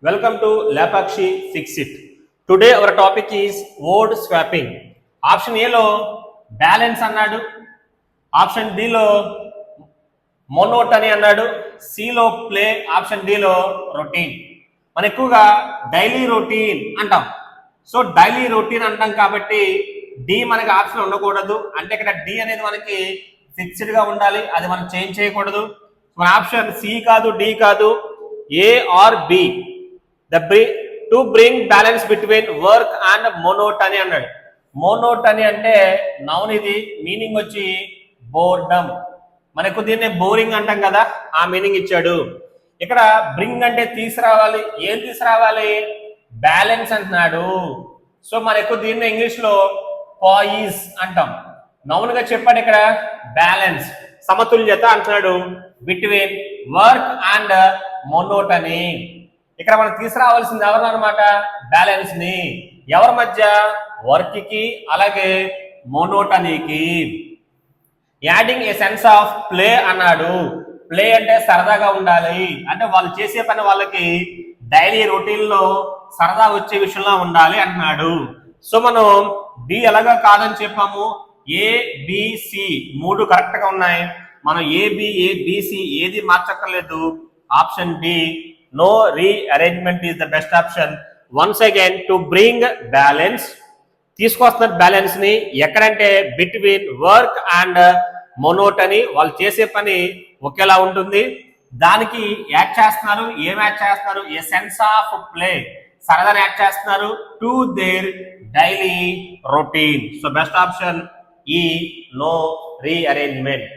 Welcome to Lapakshi Fix It. Today our topic is word swapping. Option A లో balance అన్నాడు, option B లో monotony అన్నాడు, C లో play, option D లో routine. మనం ఎక్కువగా డైలీ రొటీన్ అంటాం. సో డైలీ రొటీన్ అంటాం కాబట్టి D మనకి ఆప్షన్ ఉండకూడదు. అంటే ఇక్కడ D అనేది మనకి ఫిక్స్డ్ గా ఉండాలి, అది మనం చేంజ్ చేయకూడదు. మన ఆప్షన్ C కాదు, D కాదు, A or B. To bring balance between work and monotony అన్నాడు. మోనోటనీ అంటే నౌన్, ఇది మీనింగ్ వచ్చి బోర్డమ్. మనకు దీన్ని బోరింగ్ అంటాం కదా, ఆ మీనింగ్ ఇచ్చాడు. ఇక్కడ బ్రింగ్ అంటే తీసుకురావాలి, ఏం తీసుకురావాలి? బ్యాలెన్స్ అంటున్నాడు. సో మనకు దీన్ని ఇంగ్లీష్ లో పాయిజ్ అంటాం. నౌన్ గా చెప్పాడు ఇక్కడ బ్యాలెన్స్, సమతుల్యత అంటున్నాడు బిట్వీన్ వర్క్ అండ్ మోనోటనీ. ఇక్కడ మనం తీసుకురావాల్సింది ఎవరన్నమాట? బ్యాలెన్స్ ని. ఎవరి మధ్య? వర్క్ కి అలాగే మోనోటనీకి. Adding a sense of play అన్నాడు. ప్లే అంటే సరదాగా ఉండాలి, అంటే వాళ్ళు చేసే పని వాళ్ళకి డైలీ రొటీన్ లో సరదా వచ్చే విషయంలో ఉండాలి అంటున్నాడు. సో మనం బి ఎలాగా కాదని చెప్పాము, ఏబిసి మూడు కరెక్ట్ గా ఉన్నాయి. మనం ఏబిసి ఏది మార్చక్కర్లేదు. Option D, no rearrangement is the best option. Once again, to bring balance, తీసుకొస్తున్న బ్యాలెన్స్ ని ఎక్కడంటే బిట్వీన్ వర్క్ అండ్ మోనోటనీ. వాళ్ళు చేసే పని ఒకేలా ఉంటుంది, దానికి యాడ్ చేస్తున్నారు. ఏం యాడ్ చేస్తున్నారు? ఏ సెన్స్ ఆఫ్ ప్లే, సరదాని యాడ్ చేస్తున్నారు to their daily routine. So best option ఈ, నో రీఅరేంజ్మెంట్.